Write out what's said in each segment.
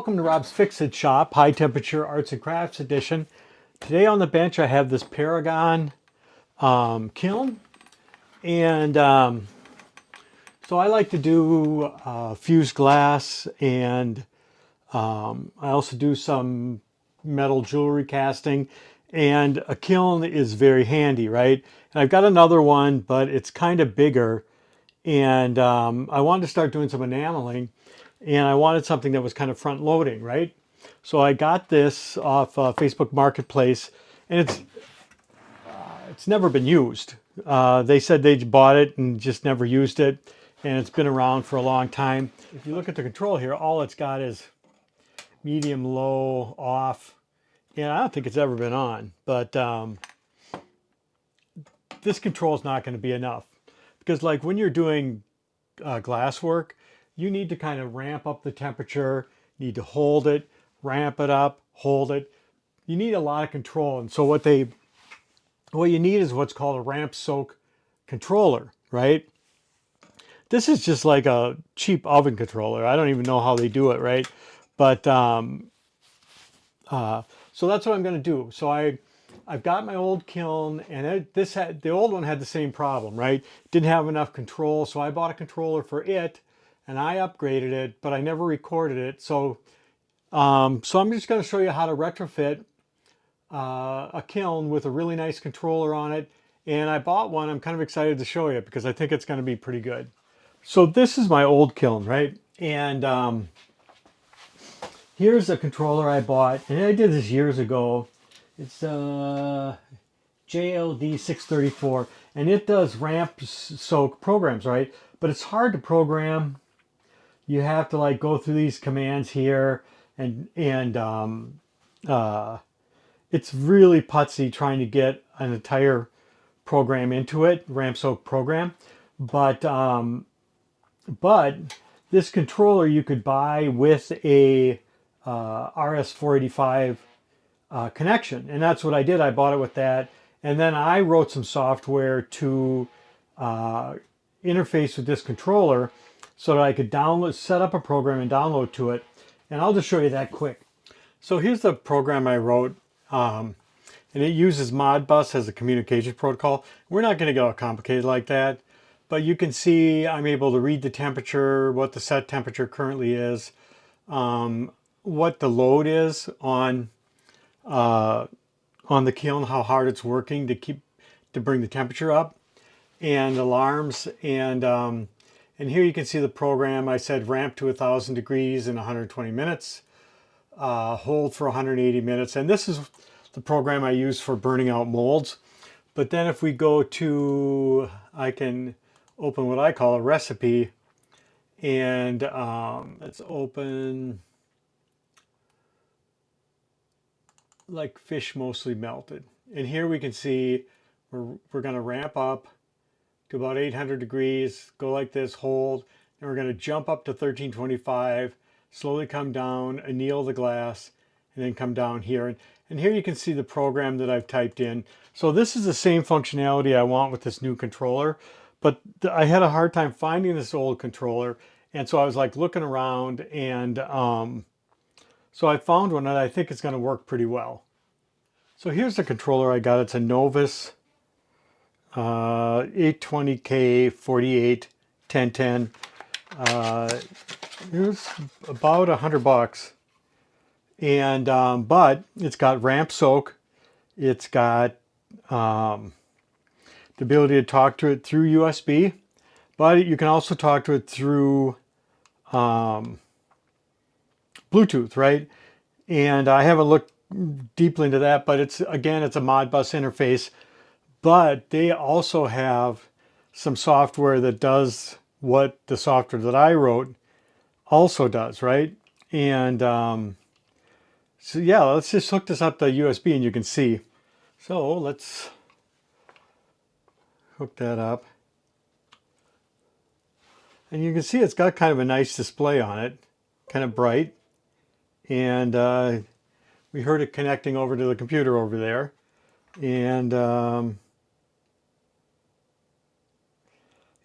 Welcome to Rob's Fix-It Shop, High Temperature Arts and Crafts Edition. Today on the bench I have this Paragon kiln, and so I like to do fused glass, and I also do some metal jewelry casting, and a kiln is very handy, right? And I've got another one, but it's kind of bigger, and I wanted to start doing some enameling, and I wanted something that was kind of front loading, right? So I got this off Facebook Marketplace, and it's never been used. They said they bought it and just never used it, and it's been around for a long time. If you look at the control here, all it's got is medium, low, off, and I don't think it's ever been on, but this control is not going to be enough, because like when you're doing glass work, you need to kind of ramp up the temperature, need to hold it, ramp it up, hold it. You need a lot of control. And so what you need is what's called a ramp soak controller, right? This is just like a cheap oven controller. I don't even know how they do it, right? But so that's what I'm going to do. So I've got my old kiln, and the old one had the same problem, right? Didn't have enough control, so I bought a controller for it, and I upgraded it, but I never recorded it. So I'm just going to show you how to retrofit a kiln with a really nice controller on it. And I bought one. I'm kind of excited to show you because I think it's going to be pretty good. So this is my old kiln, right? And here's a controller I bought, and I did this years ago. It's JLD634, and it does ramp soak programs, right? But it's hard to program. You have to like go through these commands here, and it's really putsy trying to get an entire program into it, ramp soak program. But this controller you could buy with a RS485 connection, and that's what I did. I bought it with that, and then I wrote some software to interface with this controller so that I could set up a program and download to it. And I'll just show you that quick. So here's the program I wrote, and it uses Modbus as a communication protocol. We're not going to get all complicated like that, but you can see I'm able to read the temperature, what the set temperature currently is, what the load is on the kiln, how hard it's working to bring the temperature up, and alarms, and here you can see the program. I said ramp to 1,000 degrees in 120 minutes, hold for 180 minutes, and this is the program I use for burning out molds. But then if we go to, I can open what I call a recipe, and let's open like fish mostly melted. And here we can see we're going to ramp up to about 800 degrees, go like this, hold, and we're going to jump up to 1325, slowly come down, anneal the glass, and then come down here. And here you can see the program that I've typed in. So this is the same functionality I want with this new controller, but I had a hard time finding this old controller, and so I was like looking around, and so I found one that I think is going to work pretty well. So here's the controller I got. It's a Novus N20K48 1010. It was about $100, and but it's got ramp soak. It's got the ability to talk to it through USB, but you can also talk to it through Bluetooth, right? And I haven't looked deeply into that, but it's a Modbus interface. But they also have some software that does what the software that I wrote also does, right? And so yeah, let's just hook this up to USB and you can see. So let's hook that up. And you can see it's got kind of a nice display on it, kind of bright. And we heard it connecting over to the computer over there. And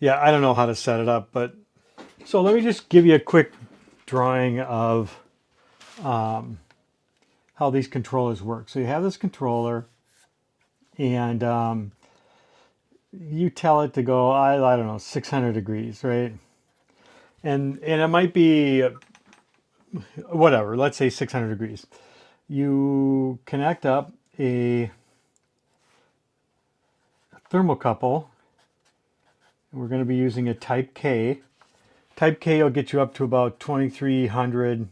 yeah, I don't know how to set it up, but so let me just give you a quick drawing of how these controllers work. So you have this controller, and you tell it to go, I don't know, 600 degrees, right? And it might be whatever, let's say 600 degrees. You connect up a thermocouple. We're going to be using a type K. Type K will get you up to about 2300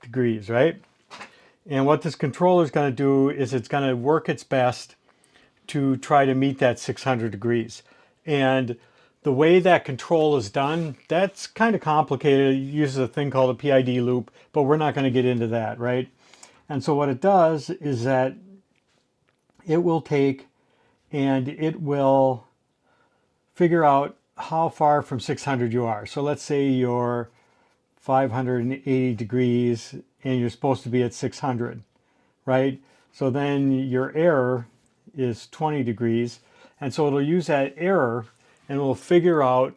degrees, right? And what this controller is going to do is it's going to work its best to try to meet that 600 degrees. And the way that control is done, that's kind of complicated. It uses a thing called a PID loop, but we're not going to get into that, right? And so what it does is that it will take and it will figure out how far from 600 you are. So let's say you're 580 degrees and you're supposed to be at 600, right? So then your error is 20 degrees. And so it'll use that error and will figure out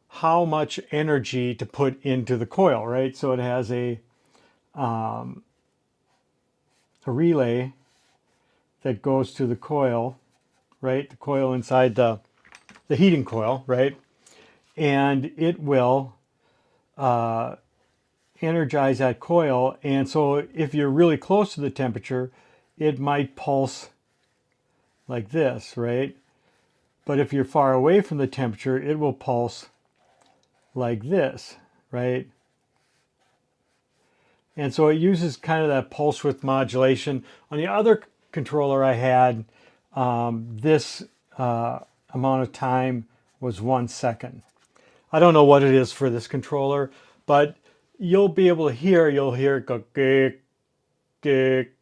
how much energy to put into the coil, right? So it has a relay that goes to the coil, right? The coil inside the heating coil, right? And it will energize that coil. And so if you're really close to the temperature, it might pulse like this, right? But if you're far away from the temperature, it will pulse like this, right? And so it uses kind of that pulse width modulation. On the other controller I had, this amount of time was 1 second. I don't know what it is for this controller, but you'll be able to hear, you'll hear it go gick, gick,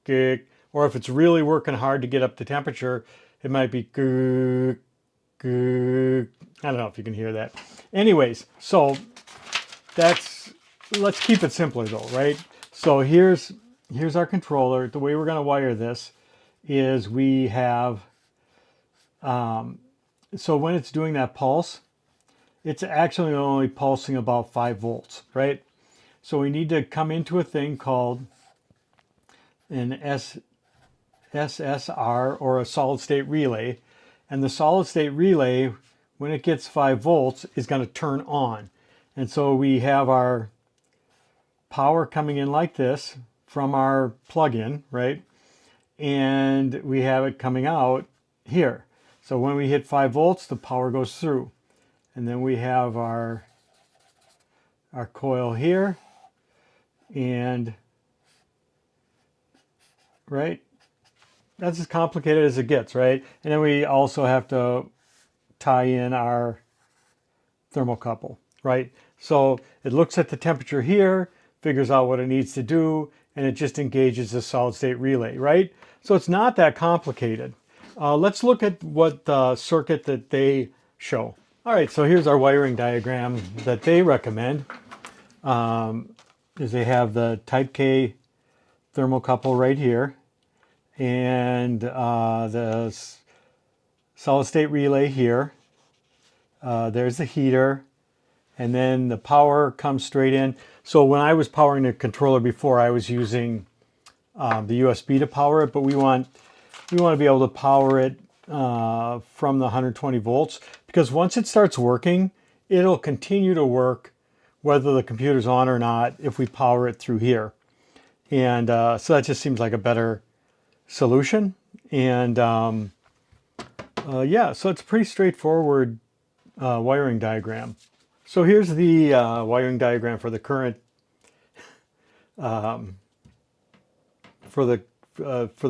gick. Or if it's really working hard to get up to temperature, it might be gick, gick. I don't know if you can hear that. Anyways, so let's keep it simpler though, right? So here's our controller. The way we're going to wire this is we have, so when it's doing that pulse, it's actually only pulsing about 5 volts, right? So we need to come into a thing called an SSR, or a solid state relay. And the solid state relay, when it gets 5 volts, is going to turn on. And so we have our power coming in like this from our plug-in, right? And we have it coming out here. So when we hit 5 volts, the power goes through. And then we have our coil here, and right, that's as complicated as it gets, right? And then we also have to tie in our thermocouple, right? So it looks at the temperature here, figures out what it needs to do, and it just engages the solid state relay, right? So it's not that complicated. Let's look at what the circuit that they show. All right, so here's our wiring diagram that they recommend. Is they have the type K thermocouple right here, and the solid state relay here. There's the heater, and then the power comes straight in. So when I was powering the controller before, I was using the USB to power it, but we want to be able to power it from the 120 volts, because once it starts working, it'll continue to work whether the computer's on or not if we power it through here. And so that just seems like a better solution. And yeah, so it's a pretty straightforward wiring diagram. So here's the wiring diagram for the current for the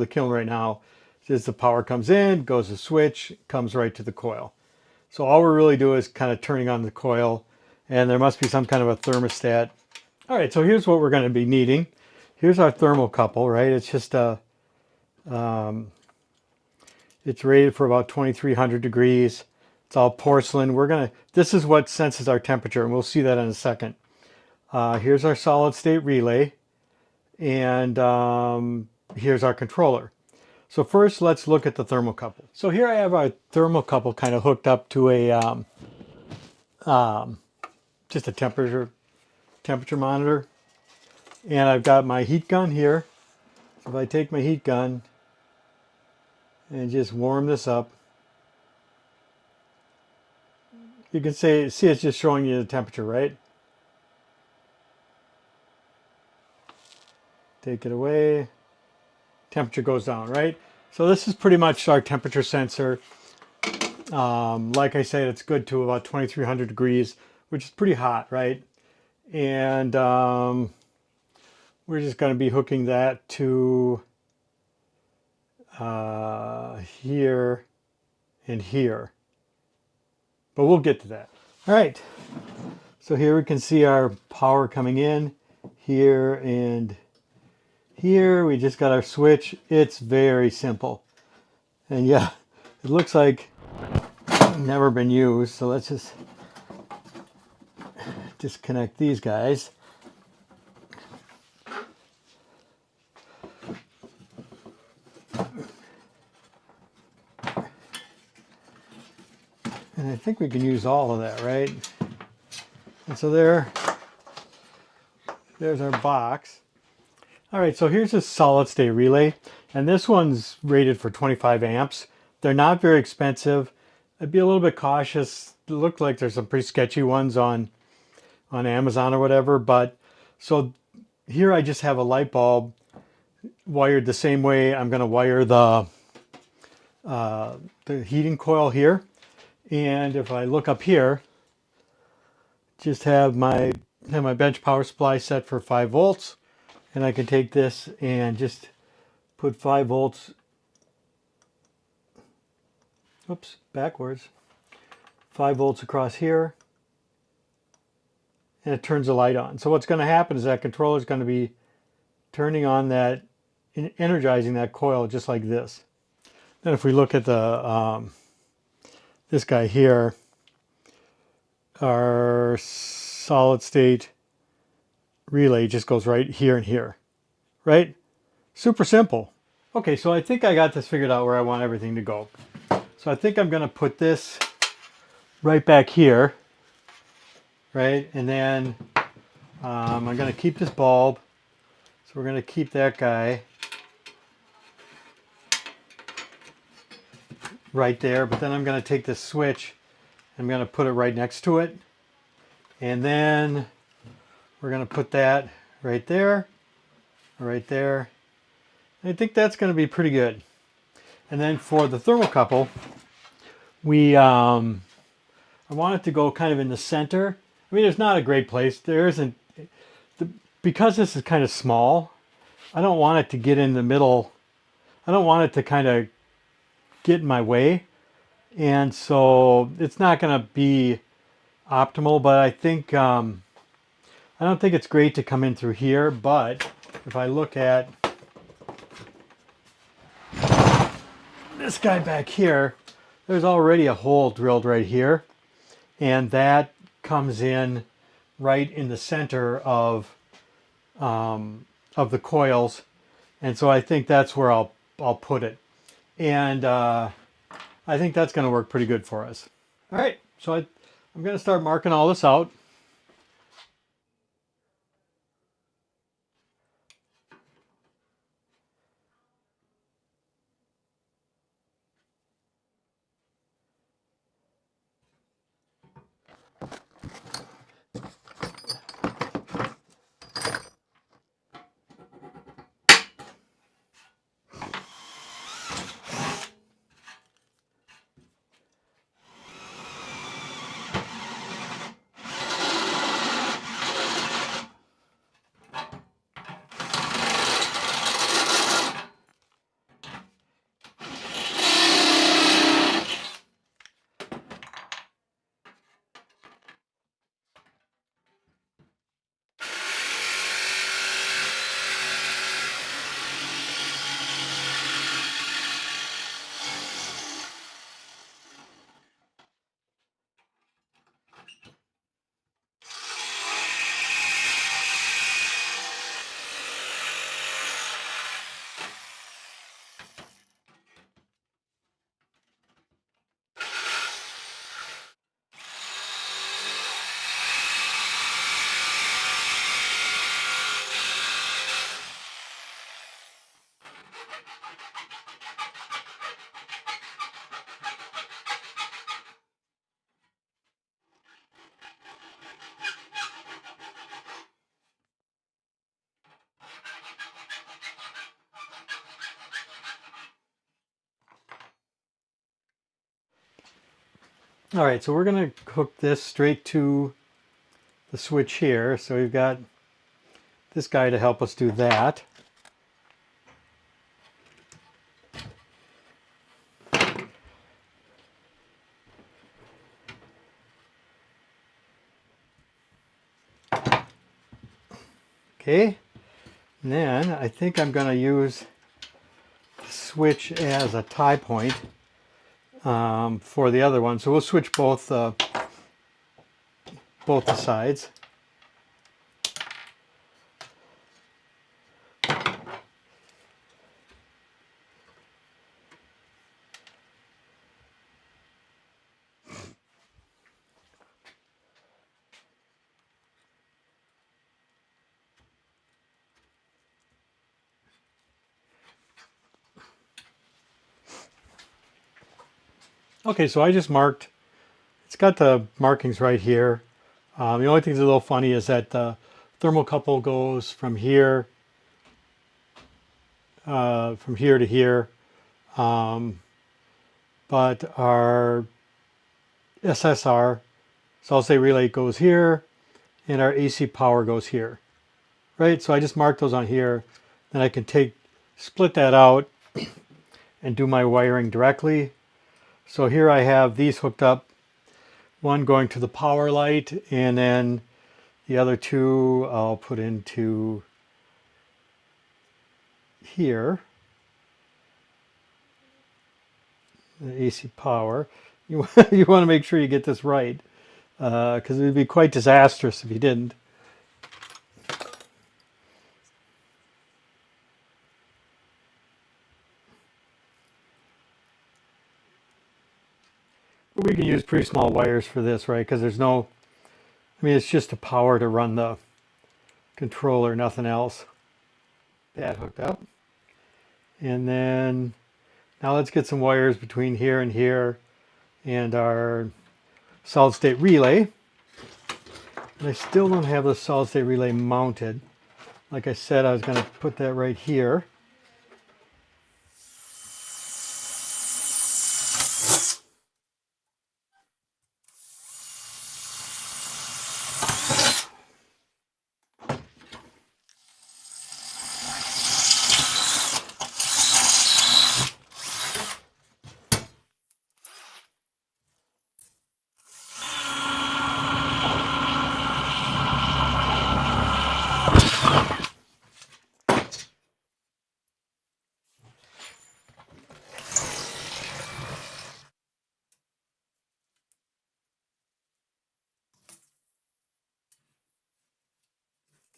kiln right now. As the power comes in, goes to switch, comes right to the coil. So all we're really doing is kind of turning on the coil, and there must be some kind of a thermostat. All right, so here's what we're going to be needing. Here's our thermocouple, right? It's just a, it's rated for about 2300 degrees. It's all porcelain. This is what senses our temperature, and we'll see that in a second. Here's our solid state relay, and here's our controller. So first, let's look at the thermocouple. So here I have our thermocouple kind of hooked up to a just a temperature monitor, And I've got my heat gun here. So if I take my heat gun and just warm this up, you can see it's just showing you the temperature, right? Take it away, temperature goes down, right? So this is pretty much our temperature sensor. Like I said, it's good to about 2300 degrees, which is pretty hot, right? And we're just going to be hooking that to here and here. But we'll get to that. All right. So here we can see our power coming in here and here. We just got our switch. It's very simple. And yeah, it looks like never been used. So let's just disconnect these guys. And I think we can use all of that, right? And so there's our box. All right, so here's a solid state relay. And this one's rated for 25 amps. They're not very expensive. I'd be a little bit cautious. It looked like there's some pretty sketchy ones on Amazon or whatever. But so here I just have a light bulb wired the same way I'm going to wire the heating coil here. And if I look up here, just have my bench power supply set for 5 volts. And I can take this and just put 5 volts, oops, backwards, 5 volts across here. And it turns the light on. So what's going to happen is that controller is going to be turning on that, energizing that coil just like this. Then if we look at the this guy here, our solid state relay just goes right here and here, right? Super simple. Okay, so I think I got this figured out where I want everything to go. So I think I'm going to put this right back here, right? And then I'm going to keep this bulb. So we're going to keep that guy right there, but then I'm going to take this switch, I'm going to put it right next to it, and then we're going to put that right there, right there. I think that's going to be pretty good. And then for the thermocouple, I want it to go kind of in the center. I mean, there's not a great place. There isn't, because this is kind of small, I don't want it to get in the middle. I don't want it to kind of get in my way. And so it's not going to be optimal, but I think, I don't think it's great to come in through here, but if I look at this guy back here, there's already a hole drilled right here, and that comes in right in the center of the coils, and so I think that's where I'll put it, and I think that's going to work pretty good for us. All right, so I'm going to start marking all this out. All right, so we're going to hook this straight to the switch here. So we've got this guy to help us do that. Okay, and then I think I'm going to use the switch as a tie point for the other one. So we'll switch both the sides. Okay, so I just marked, it's got the markings right here. The only thing that's a little funny is that the thermocouple goes from here to here, but our SSR, solid state relay, goes here, and our AC power goes here, right? So I just marked those on here, then I can split that out and do my wiring directly. So here I have these hooked up, one going to the power light, and then the other two I'll put into here, the AC power. You, you want to make sure you get this right, because it would be quite disastrous if you didn't. We can use pretty small wires for this, right? Because there's no, I mean, it's just the power to run the controller, nothing else. That hooked up. And then now let's get some wires between here and our solid state relay. And I still don't have the solid state relay mounted. Like I said, I was going to put that right here.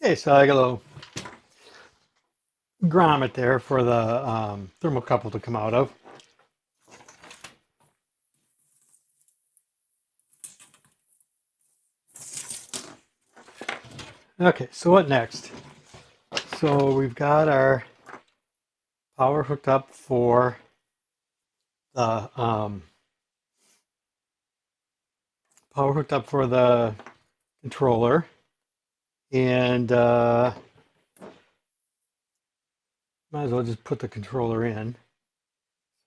Okay, so I got a little grommet there for the thermocouple to come out of. Okay, so what next? So we've got our power hooked up for the controller, and might as well just put the controller in.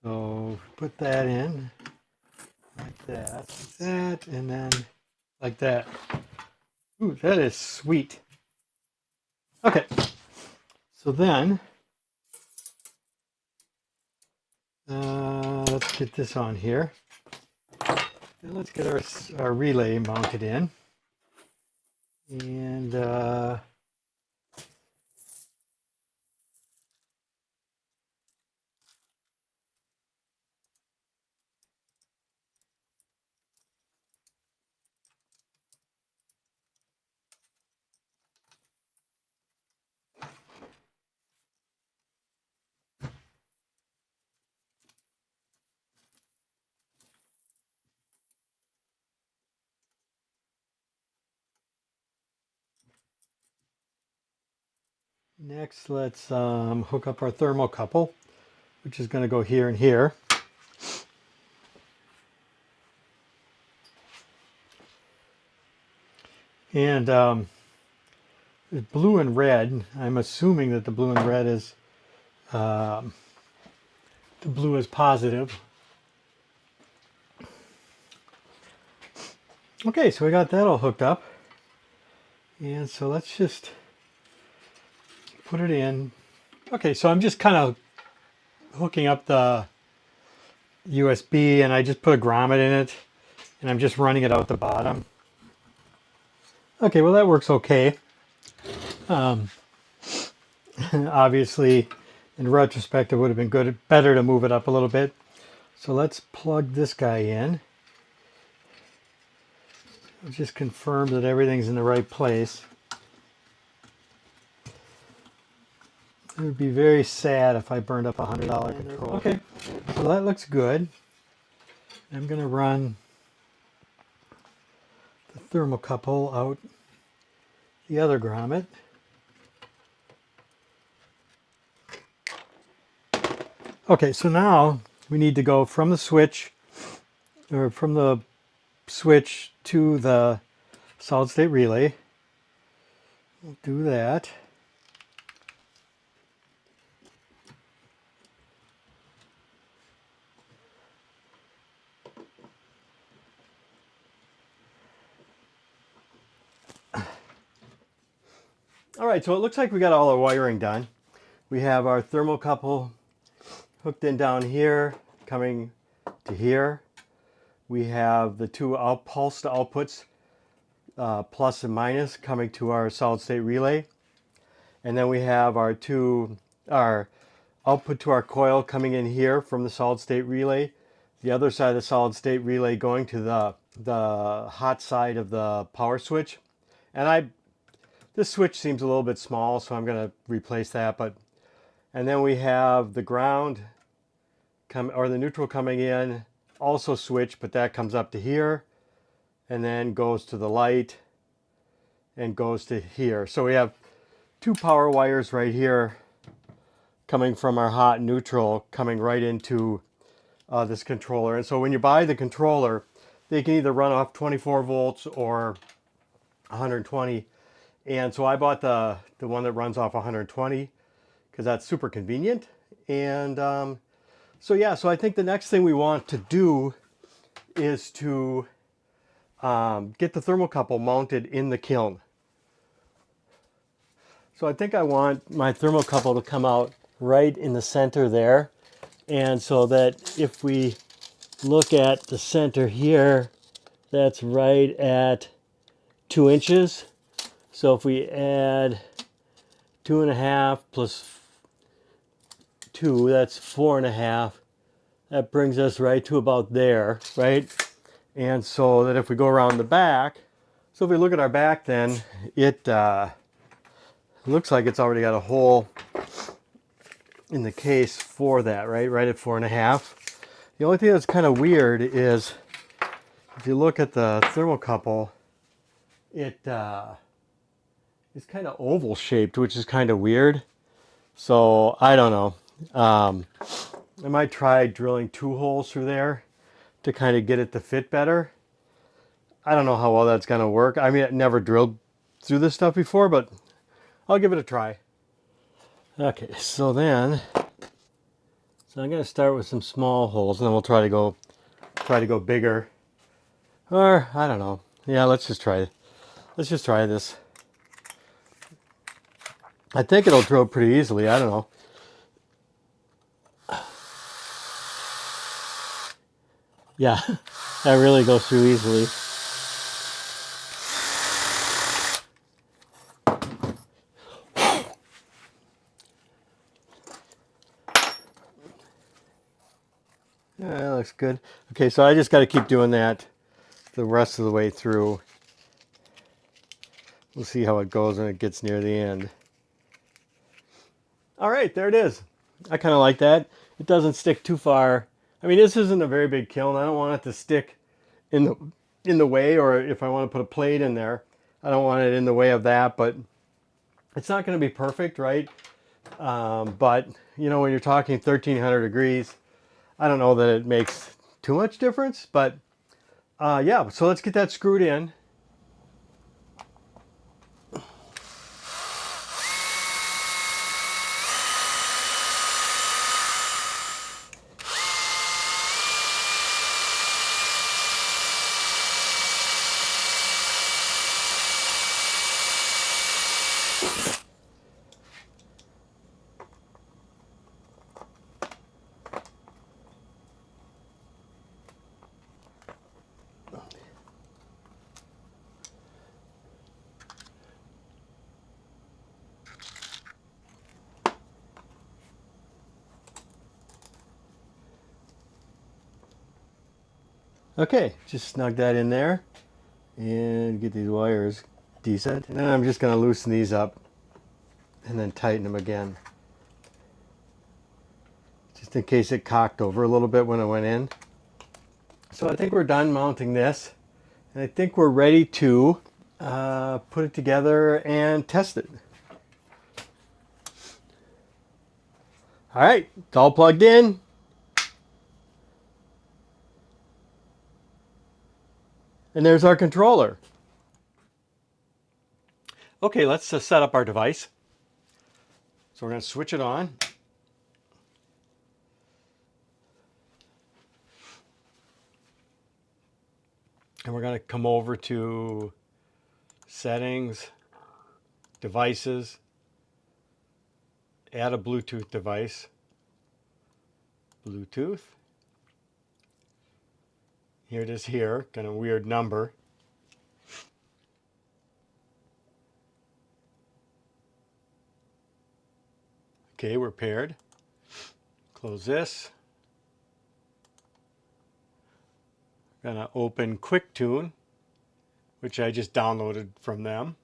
So put that in like that, and then like that. Ooh, that is sweet. Okay, so then let's get this on here. And let's get our relay mounted in. And next, let's hook up our thermocouple, which is going to go here and here. And blue and red, I'm assuming that the blue and red is, the blue is positive. Okay, so we got that all hooked up. And so let's just put it in. Okay, so I'm just kind of hooking up the USB, and I just put a grommet in it, and I'm just running it out the bottom. Okay, well that works okay. Obviously, in retrospect, it would have been better to move it up a little bit. So let's plug this guy in. I'll just confirm that everything's in the right place. It would be very sad if I burned up a $100 controller. Okay, so that looks good. I'm going to run the thermocouple out the other grommet. Okay, so now we need to go from the switch, or from the switch to the solid state relay. We'll do that. All right, so it looks like we got all our wiring done. We have our thermocouple hooked in down here, coming to here. We have the two pulsed outputs, plus and minus, coming to our solid state relay. And then we have our output to our coil coming in here from the solid state relay. The other side of the solid state relay going to the hot side of the power switch. And this switch seems a little bit small, so I'm going to replace that. And then we have the ground or the neutral coming in, also switch, but that comes up to here and then goes to the light and goes to here. So we have two power wires right here coming from our hot and neutral coming right into this controller. And so when you buy the controller, they can either run off 24 volts or 120. And so I bought the one that runs off 120 because that's super convenient. And so yeah, so I think the next thing we want to do is to get the thermocouple mounted in the kiln. So I think I want my thermocouple to come out right in the center there. And so that if we look at the center here, that's right at 2 inches. So if we add 2.5 plus 2, that's 4.5. That brings us right to about there, right? And so that if we go around the back, so if we look at our back, then it looks like it's already got a hole in the case for that, right at 4.5. The only thing that's kind of weird is if you look at the thermocouple, it is kind of oval shaped, which is kind of weird. So I don't know. I might try drilling 2 holes through there to kind of get it to fit better. I don't know how well that's going to work. I mean, I've never drilled through this stuff before, but I'll give it a try. Okay, so I'm going to start with some small holes, and then we'll try to go bigger. Or I don't know. Yeah, let's just try this. I think it'll drill pretty easily. I don't know. Yeah, that really goes through easily. Yeah, that looks good. Okay, so I just got to keep doing that the rest of the way through. We'll see how it goes when it gets near the end. All right, there it is. I kind of like that. It doesn't stick too far. I mean, this isn't a very big kiln. I don't want it to stick in the way, or if I want to put a plate in there, I don't want it in the way of that, but it's not going to be perfect, right? But, you know, when you're talking 1300 degrees, I don't know that it makes too much difference, but yeah, so let's get that screwed in. Okay, just snug that in there and get these wires decent. And then I'm just going to loosen these up and then tighten them again, just in case it cocked over a little bit when it went in. So I think we're done mounting this, and I think we're ready to put it together and test it. All right, it's all plugged in. And there's our controller. Okay, let's set up our device. So we're going to switch it on. And we're going to come over to settings, devices, add a Bluetooth device, Bluetooth. Here it is here, kind of weird number. Okay, we're paired. Close this. I'm going to open QuickTune, which I just downloaded from them.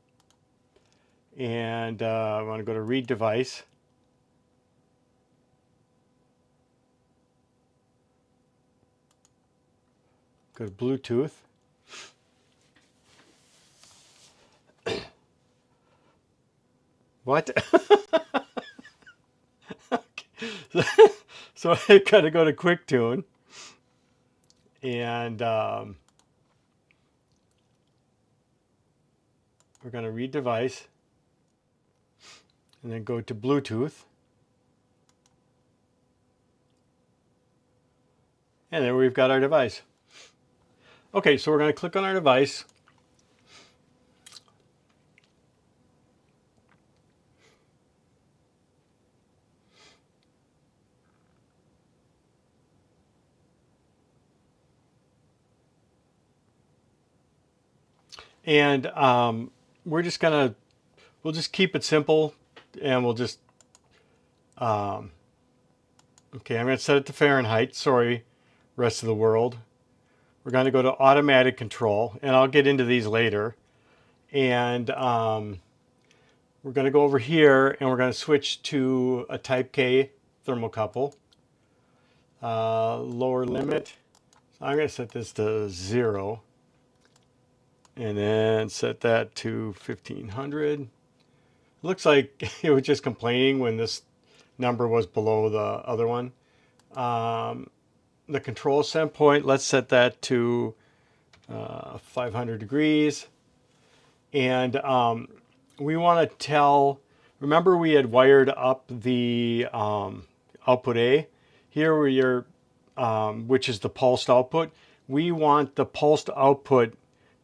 And I want to go to Read Device. Go to Bluetooth. What? So I got to go to QuickTune. And we're going to Read Device. And then go to Bluetooth. And there we've got our device. Okay, so we're going to click on our device. And we'll just keep it simple, and we'll just, okay, I'm going to set it to Fahrenheit. Sorry, rest of the world. We're going to go to automatic control, and I'll get into these later. And we're going to go over here, and we're going to switch to a Type K thermocouple. Lower limit. So I'm going to set this to 0. And then set that to 1500. Looks like it was just complaining when this number was below the other one. The control set point, let's set that to 500 degrees. And we want to tell, remember we had wired up the output A. Here we are, which is the pulsed output. We want the pulsed output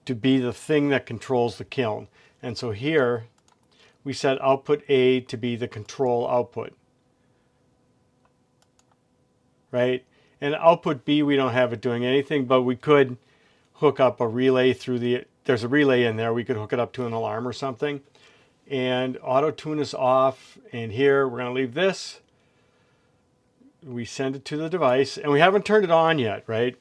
to be the thing that controls the kiln. And so here we set output A to be the control output, right? And output B, we don't have it doing anything, but we could hook up a relay through there's a relay in there. We could hook it up to an alarm or something. And auto tune is off. And here we're going to leave this. We send it to the device, and we haven't turned it on yet, right?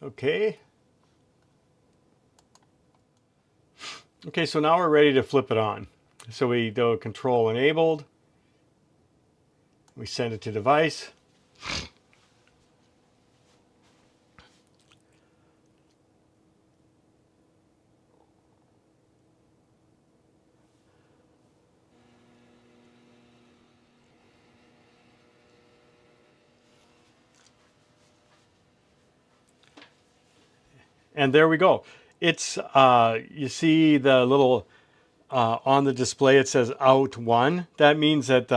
Okay. Okay, so now we're ready to flip it on. So we do control enabled. We send it to device. And there we go. It's, you see the little, on the display it says out 1. That means that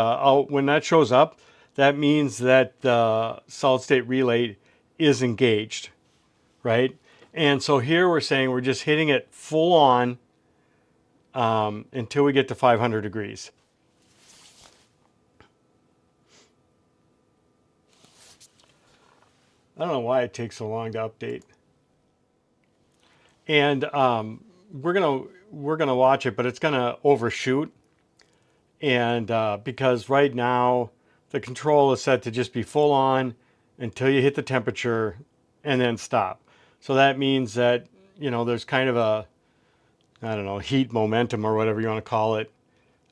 when that shows up, that means that the solid state relay is engaged, right? And so here we're saying we're just hitting it full on until we get to 500 degrees. I don't know why it takes so long to update. And we're gonna watch it, but it's gonna overshoot, and because right now the control is set to just be full on until you hit the temperature and then stop. So that means that, you know, there's kind of a, I don't know, heat momentum or whatever you want to call it.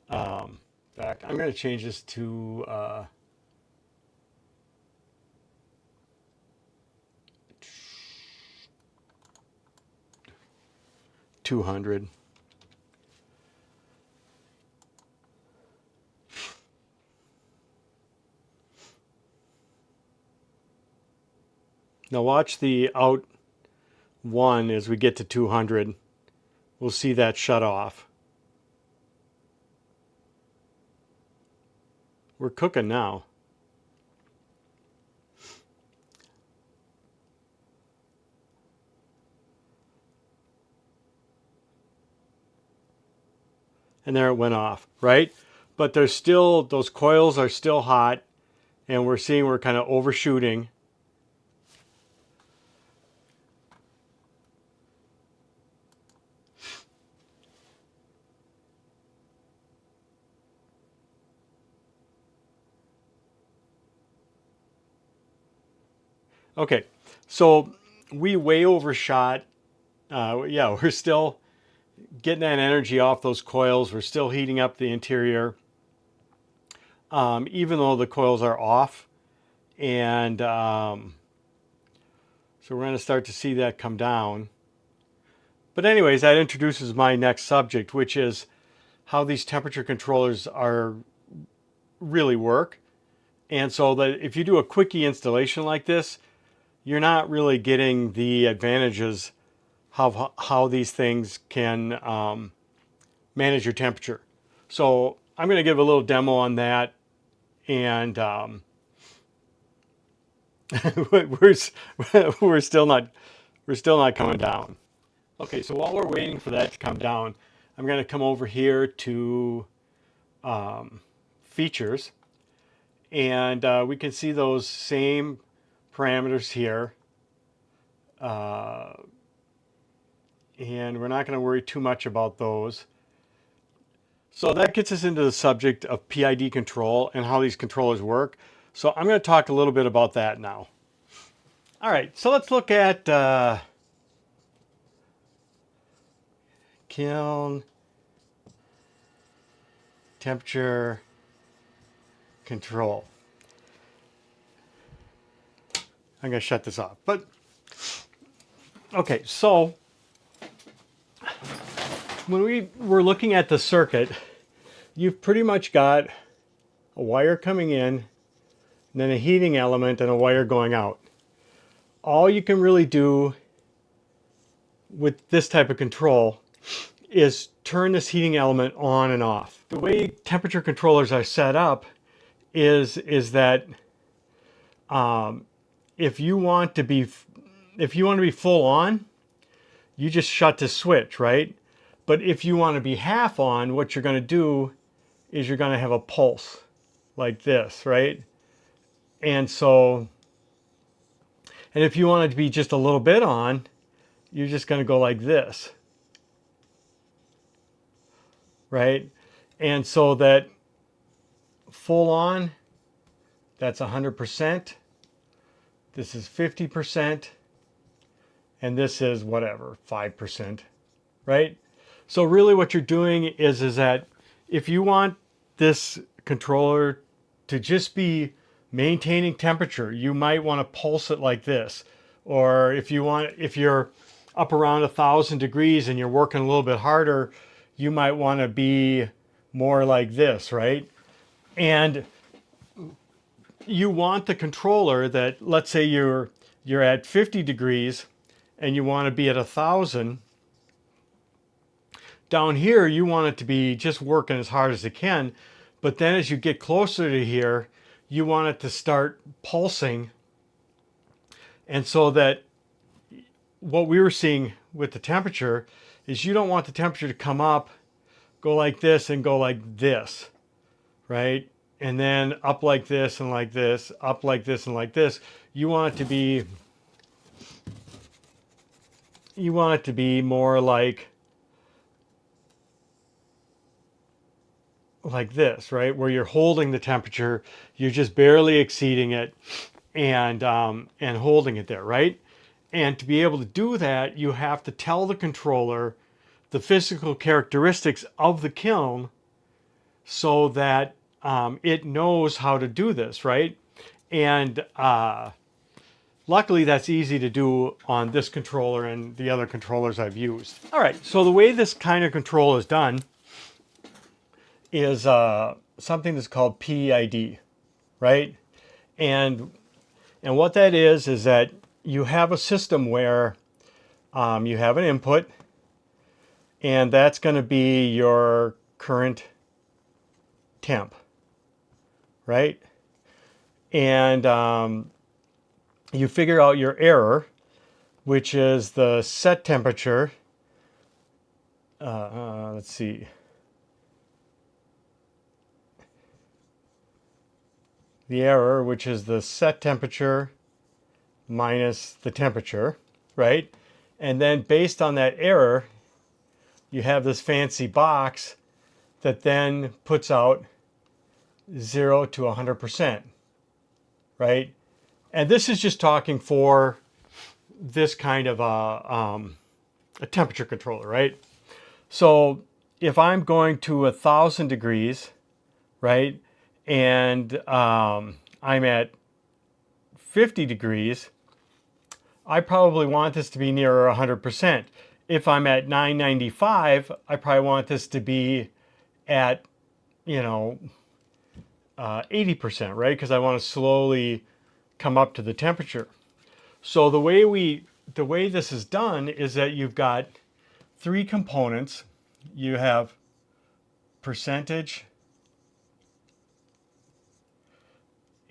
Back. I'm going to change this to 200. Now watch the out one as we get to 200. We'll see that shut off. We're cooking now. And there it went off, right? But there's still, those coils are still hot, and we're seeing we're kind of overshooting. Okay, so we way overshot. Yeah, we're still getting that energy off those coils. We're still heating up the interior, even though the coils are off. And so we're going to start to see that come down. But anyways, that introduces my next subject, which is how these temperature controllers are really work. And so that if you do a quickie installation like this, you're not really getting the advantages of how these things can manage your temperature. So I'm going to give a little demo on that, and we're still not coming down. Okay, so while we're waiting for that to come down, I'm going to come over here to features, and we can see those same parameters here, and we're not going to worry too much about those. So that gets us into the subject of PID control and how these controllers work. So I'm going to talk a little bit about that now. All right, so let's look at Kiln temperature control. I'm going to shut this off. But okay, so when we were looking at the circuit, you've pretty much got a wire coming in, and then a heating element and a wire going out. All you can really do with this type of control is turn this heating element on and off. The way temperature controllers are set up is that if you want to be full on, you just shut the switch, right? But if you want to be half on, what you're going to do is you're going to have a pulse like this, right? And so, and if you want it to be just a little bit on, you're just going to go like this, right? And so that full on, that's 100%. This is 50%. And this is whatever, 5%, right? So really what you're doing is that if you want this controller to just be maintaining temperature, you might want to pulse it like this. Or if you're up around 1,000 degrees and you're working a little bit harder, you might want to be more like this, right? And you want the controller that, let's say you're at 50 degrees and you want to be at 1,000. Down here, you want it to be just working as hard as it can. But then as you get closer to here, you want it to start pulsing. And so that what we were seeing with the temperature is you don't want the temperature to come up, go like this and go like this, right? And then up like this and like this, up like this and like this. You want it to be more like like this, right? Where you're holding the temperature, you're just barely exceeding it and holding it there, right? And to be able to do that, you have to tell the controller the physical characteristics of the kiln so that it knows how to do this, right? And luckily that's easy to do on this controller and the other controllers I've used. All right, so the way this kind of control is done is something that's called PID, right? And what that is that you have a system where you have an input, and that's going to be your current temp, right? And you figure out your error, which is the set temperature. Let's see. The error, which is the set temperature minus the temperature, right? And then based on that error, you have this fancy box that then puts out 0 to 100%, right? And this is just talking for this kind of a temperature controller, right? So if I'm going to 1,000 degrees, right, and I'm at 50 degrees, I probably want this to be nearer 100%. If I'm at 995, I probably want this to be at, 80%, right? Because I want to slowly come up to the temperature. So the way this is done is that you've got three components. You have percentage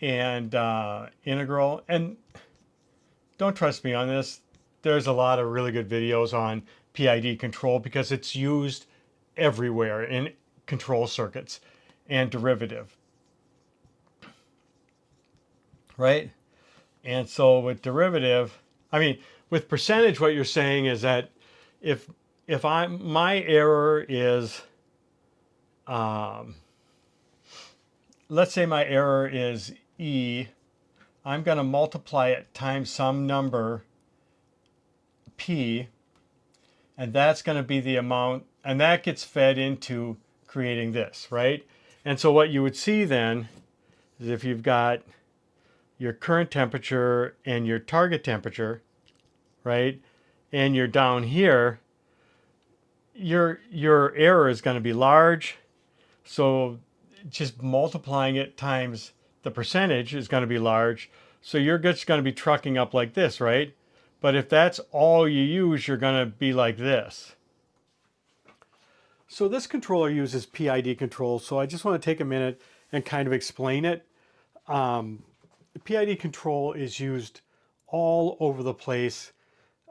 and integral. And don't trust me on this. There's a lot of really good videos on PID control because it's used everywhere in control circuits and derivative, right? And so with derivative, with percentage, what you're saying is that if my error is, let's say my error is E, I'm going to multiply it times some number P, and that's going to be the amount, and that gets fed into creating this, right? And so what you would see then is if you've got your current temperature and your target temperature, right? And you're down here, your error is going to be large. So just multiplying it times the percentage is going to be large. So you're just going to be trucking up like this, right? But if that's all you use, you're going to be like this. So this controller uses PID control. So I just want to take a minute and kind of explain it. The PID control is used all over the place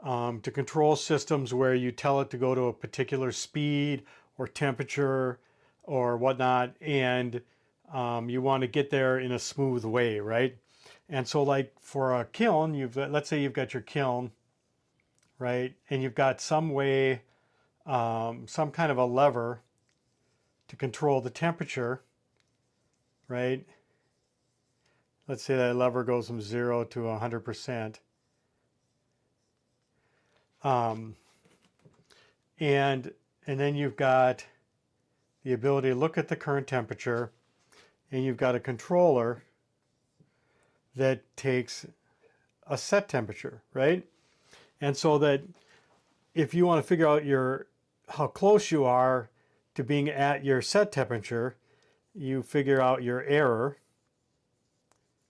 to control systems where you tell it to go to a particular speed or temperature or whatnot, and you want to get there in a smooth way, right? And so like for a kiln, let's say you've got your kiln, right? And you've got some way, some kind of a lever to control the temperature, right? Let's say that lever goes from 0 to 100%. And then you've got the ability to look at the current temperature, and you've got a controller that takes a set temperature, right? And so that if you want to figure out how close you are to being at your set temperature, you figure out your error,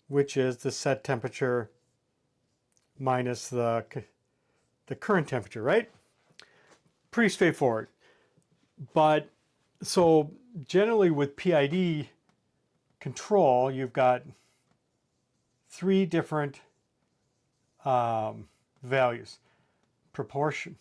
which is the set temperature minus the current temperature, right? Pretty straightforward. But so generally with PID control, you've got three different values: proportional,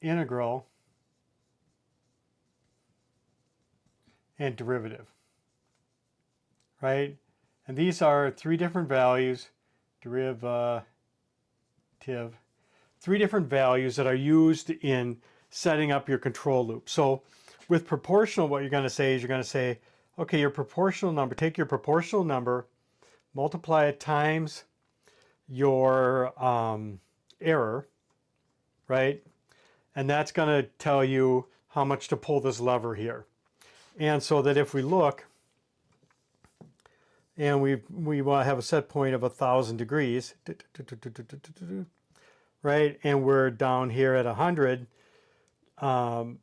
integral, and derivative, right? And these are three different values. three different values that are used in setting up your control loop. So with proportional, what you're going to say is you're going to say, okay, your proportional number, take your proportional number, multiply it times your error, right? And that's going to tell you how much to pull this lever here. And so that if we look, and we want to have a set point of 1,000 degrees, right? And we're down here at 100. The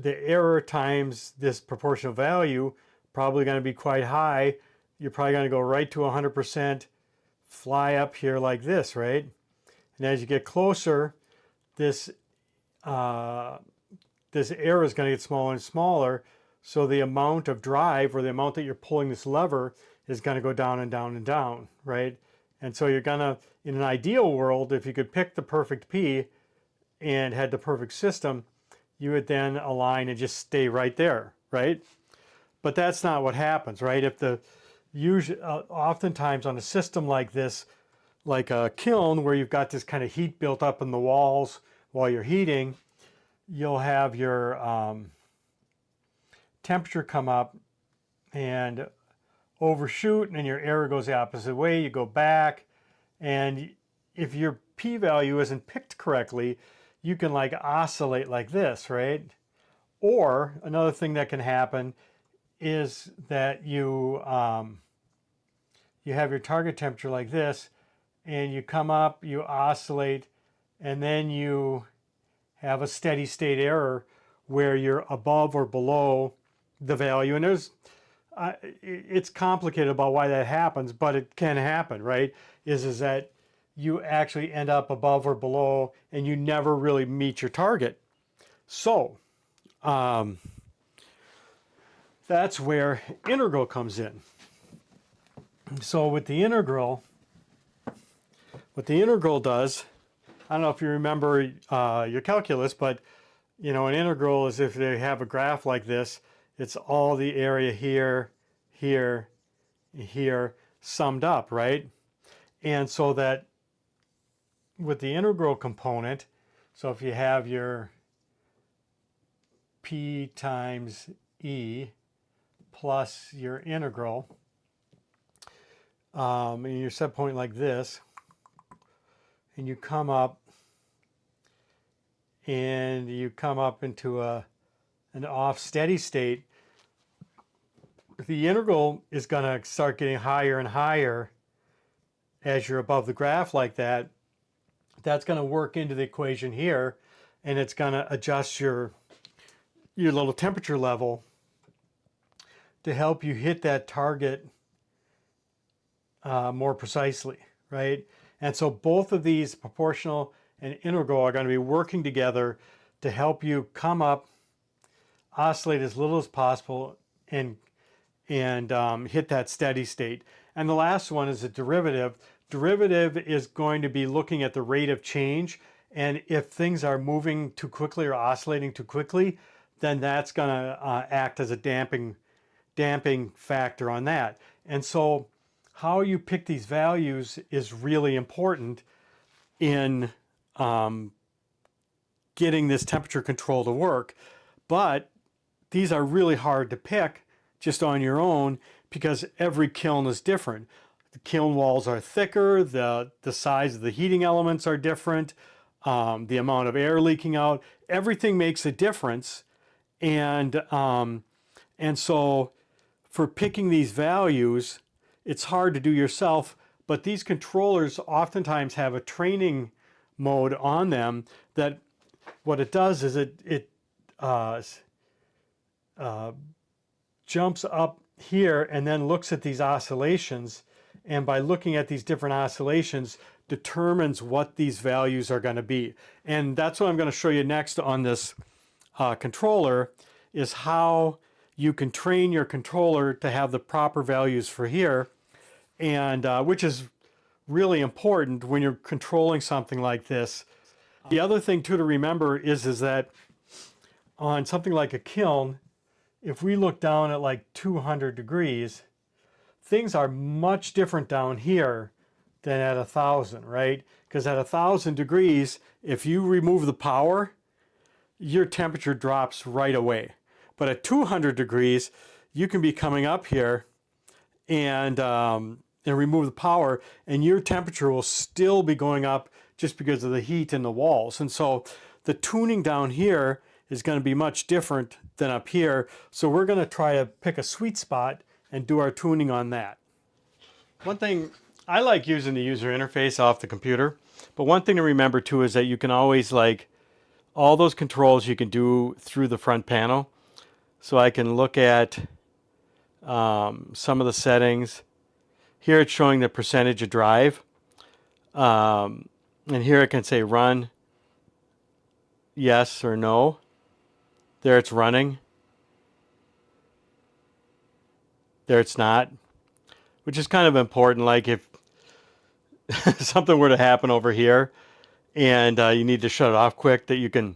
error times this proportional value probably going to be quite high. You're probably going to go right to 100%, fly up here like this, right? And as you get closer, this error is going to get smaller and smaller. So the amount of drive, or the amount that you're pulling this lever, is going to go down and down and down, right? And so you're going to, in an ideal world, if you could pick the perfect P and had the perfect system, you would then align and just stay right there, right? But that's not what happens, right? If the oftentimes on a system like this, like a kiln where you've got this kind of heat built up in the walls while you're heating, you'll have your temperature come up and overshoot, and then your error goes the opposite way. You go back, and if your p-value isn't picked correctly, you can like oscillate like this, right? Or another thing that can happen is that you have your target temperature like this, and you come up, you oscillate, and then you have a steady state error where you're above or below the value. And there's it's complicated about why that happens, but it can happen, right? Is that you actually end up above or below, and you never really meet your target. So that's where integral comes in. So with the integral, what the integral does, I don't know if you remember your calculus, but you know, an integral is if they have a graph like this, it's all the area here, here, here summed up, right? And so that with the integral component, so if you have your P times E plus your integral, and your set point like this, and you come up into an off steady state, the integral is going to start getting higher and higher as you're above the graph like that. That's going to work into the equation here, and it's going to adjust your little temperature level to help you hit that target more precisely, right? And so both of these, proportional and integral, are going to be working together to help you come up, oscillate as little as possible, and hit that steady state. And the last one is a derivative. Derivative is going to be looking at the rate of change, and if things are moving too quickly or oscillating too quickly, then that's going to act as a damping factor on that. And so how you pick these values is really important in getting this temperature control to work. But these are really hard to pick just on your own because every kiln is different. The kiln walls are thicker, the size of the heating elements are different, the amount of air leaking out, everything makes a difference. And so for picking these values, it's hard to do yourself, but these controllers oftentimes have a training mode on them that what it does is it jumps up here and then looks at these oscillations, and by looking at these different oscillations determines what these values are going to be. And that's what I'm going to show you next on this controller, is how you can train your controller to have the proper values for here, and which is really important when you're controlling something like this. The other thing too to remember is that on something like a kiln, if we look down at like 200 degrees, things are much different down here than at 1,000, right? Because at 1,000 degrees, if you remove the power, your temperature drops right away. But at 200 degrees, you can be coming up here and remove the power, and your temperature will still be going up just because of the heat in the walls. And so the tuning down here is going to be much different than up here. So we're going to try to pick a sweet spot and do our tuning on that. One thing, I like using the user interface off the computer, but one thing to remember too is that you can always, like, all those controls you can do through the front panel. So I can look at some of the settings. Here it's showing the percentage of drive. And here I can say run yes or no. There it's running. There it's not, which is kind of important. Like if something were to happen over here and you need to shut it off quick, that you can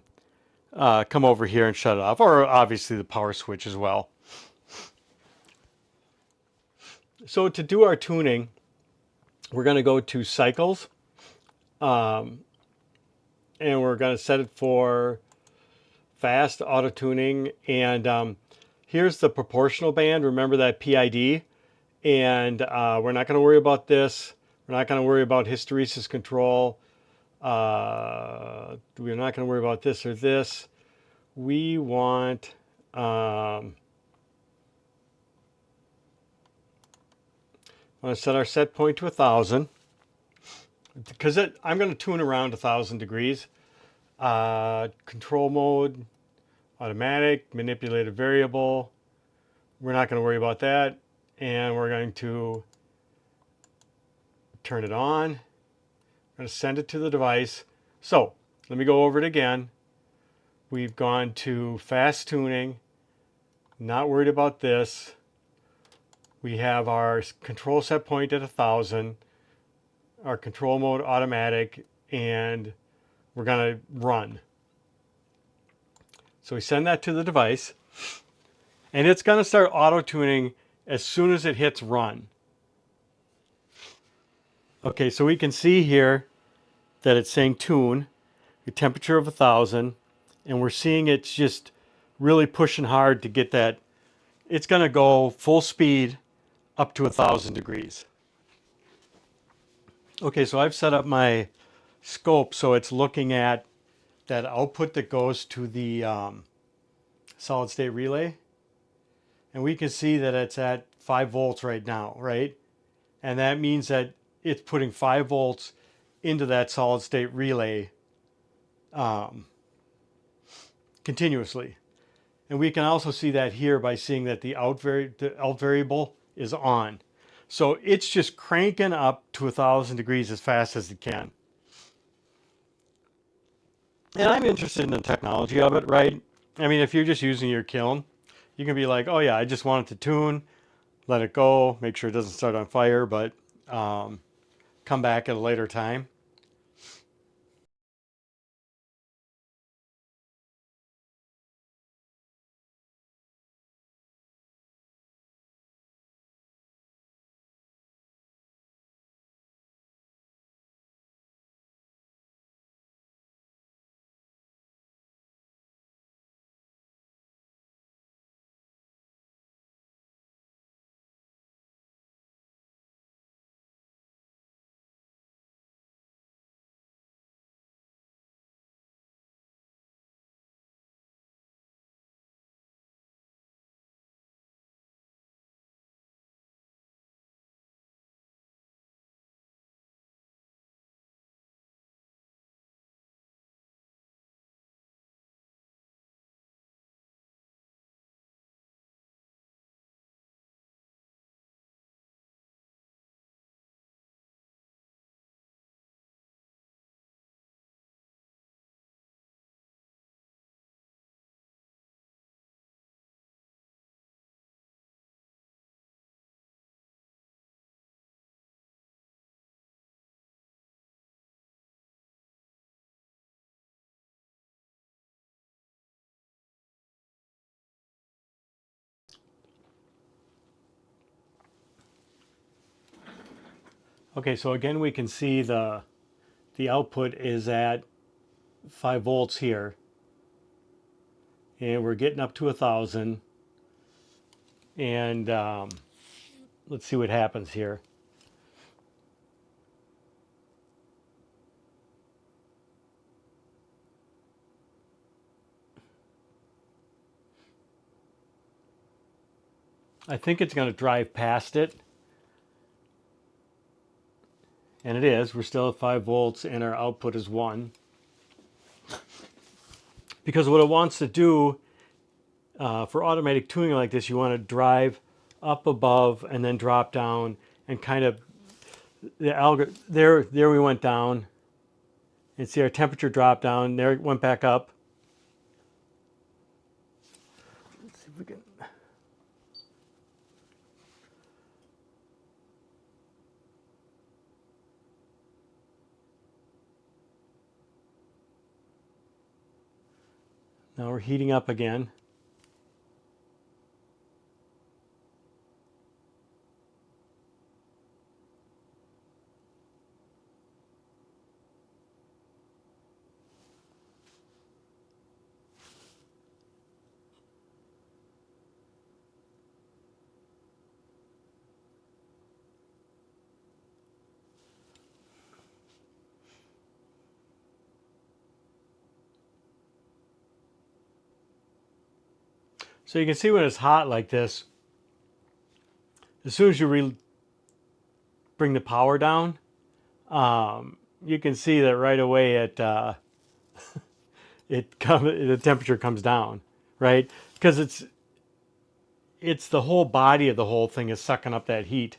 come over here and shut it off, or obviously the power switch as well. So to do our tuning, we're going to go to cycles, and we're going to set it for fast auto tuning. And here's the proportional band. Remember that PID. And we're not going to worry about this. We're not going to worry about hysteresis control. We're not going to worry about this or this. We want I'm going to set our set point to 1,000 because I'm going to tune around 1,000 degrees. Control mode, automatic, manipulated variable. We're not going to worry about that. And we're going to turn it on. I'm going to send it to the device. So let me go over it again. We've gone to fast tuning, not worried about this. We have our control set point at 1,000, our control mode automatic, and we're going to run. So we send that to the device, and it's going to start auto tuning as soon as it hits run. Okay, so we can see here that it's saying tune, the temperature of 1,000, and we're seeing it's just really pushing hard to get that. It's going to go full speed up to 1,000 degrees. Okay, so I've set up my scope so it's looking at that output that goes to the solid state relay. And we can see that it's at 5 volts right now, right? And that means that it's putting 5 volts into that solid state relay continuously. And we can also see that here by seeing that the out variable is on. So it's just cranking up to 1,000 degrees as fast as it can. And I'm interested in the technology of it, right? I mean, if you're just using your kiln, you can be like, oh yeah, I just want it to tune, let it go, make sure it doesn't start on fire, but come back at a later time. Okay, so again we can see the output is at 5 volts here, and we're getting up to 1,000. And let's see what happens here. I think it's going to drive past it. And it is. We're still at 5 volts and our output is 1. Because what it wants to do for automatic tuning like this, you want to drive up above and then drop down and kind of there we went down. And see our temperature drop down. There it went back up. Let's see if we can. Now we're heating up again. So you can see when it's hot like this, as soon as you bring the power down, you can see that right away the temperature comes down, right? Because it's the whole body of the whole thing is sucking up that heat.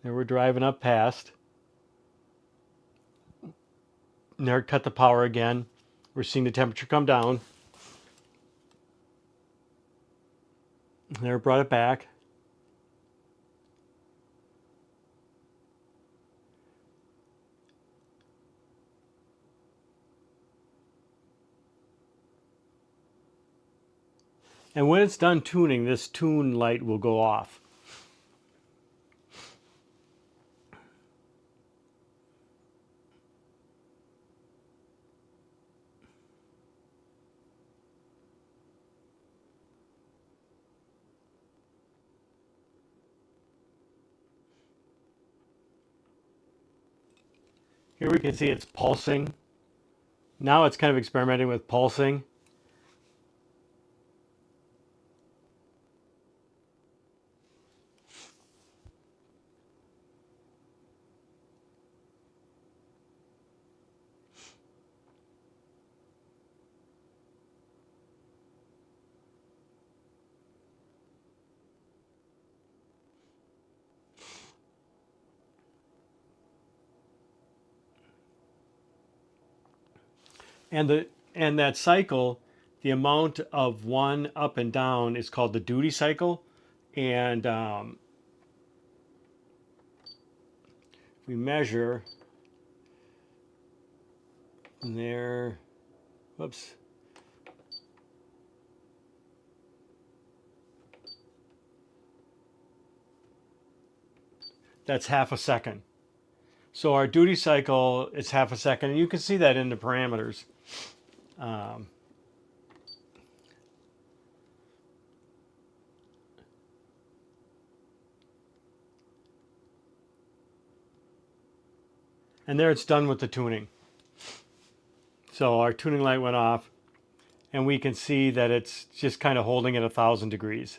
And we're driving up past. And there, cut the power again. We're seeing the temperature come down. And there, brought it back. And when it's done tuning, this tune light will go off. Here we can see it's pulsing. Now it's kind of experimenting with pulsing. And that cycle, the amount of one up and down is called the duty cycle. And we measure there, whoops. That's half a second. So our duty cycle is half a second, and you can see that in the parameters. And there it's done with the tuning. So our tuning light went off, and we can see that it's just kind of holding at 1,000 degrees.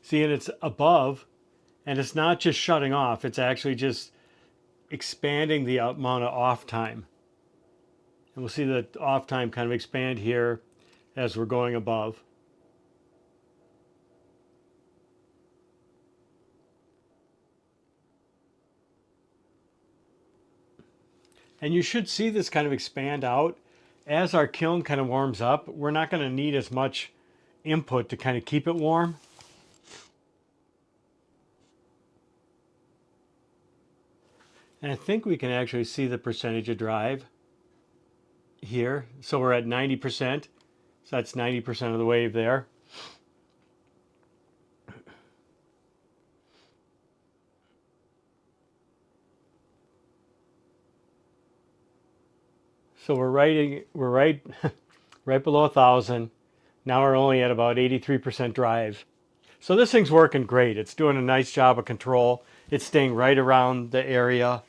See, and it's above, and it's not just shutting off, it's actually just expanding the amount of off time. And we'll see the off time kind of expand here as we're going above. And you should see this kind of expand out as our kiln kind of warms up. We're not going to need as much input to kind of keep it warm. And I think we can actually see the percentage of drive here. So we're at 90%. So that's 90% of the wave there. So we're right right below 1,000. Now we're only at about 83% drive. So this thing's working great. It's doing a nice job of control. It's staying right around the area.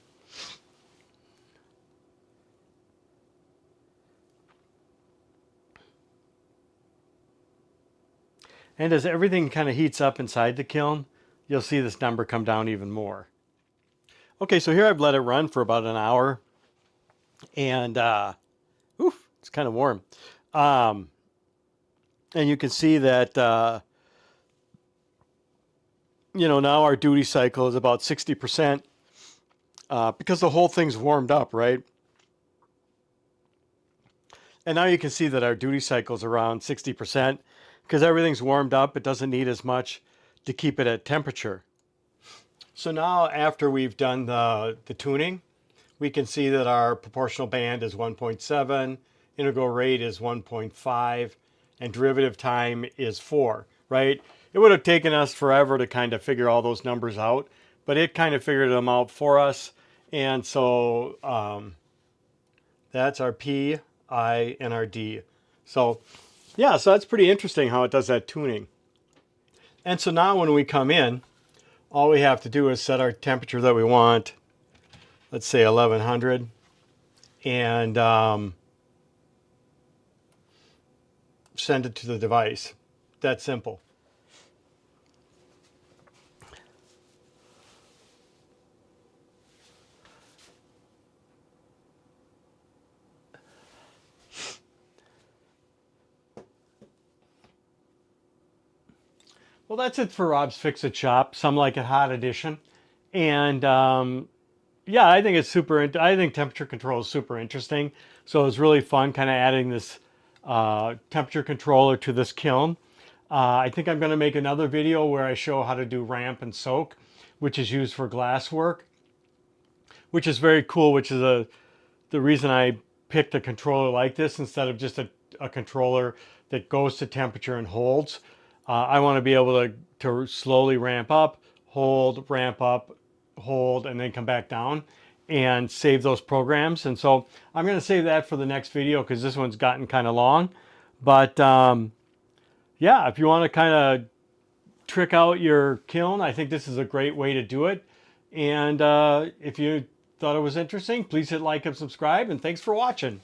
And as everything kind of heats up inside the kiln, you'll see this number come down even more. Okay, so here I've let it run for about an hour. And, it's kind of warm. And you can see that, now our duty cycle is about 60%, because the whole thing's warmed up, right? And now you can see that our duty cycle is around 60% because everything's warmed up. It doesn't need as much to keep it at temperature. So now after we've done the tuning, we can see that our proportional band is 1.7, integral rate is 1.5, and derivative time is 4, right? It would have taken us forever to kind of figure all those numbers out, but it kind of figured them out for us. And so that's our P, I, and our D. So yeah, so that's pretty interesting how it does that tuning. And so now when we come in, all we have to do is set our temperature that we want. Let's say 1100, and send it to the device. That simple. Well, that's it for Rob's Fix-It Shop, Some Like It Hot edition. And yeah, I think it's super. I think temperature control is super interesting. So it's really fun, kind of adding this temperature controller to this kiln. I think I'm going to make another video where I show how to do ramp and soak, which is used for glass work, which is very cool. Which is the reason I picked a controller like this instead of just a controller that goes to temperature and holds. I want to be able to slowly ramp up, hold, ramp up, hold, and then come back down and save those programs. And so I'm going to save that for the next video because this one's gotten kind of long. But yeah, if you want to kind of trick out your kiln, I think this is a great way to do it. And if you thought it was interesting, please hit like and subscribe, and thanks for watching.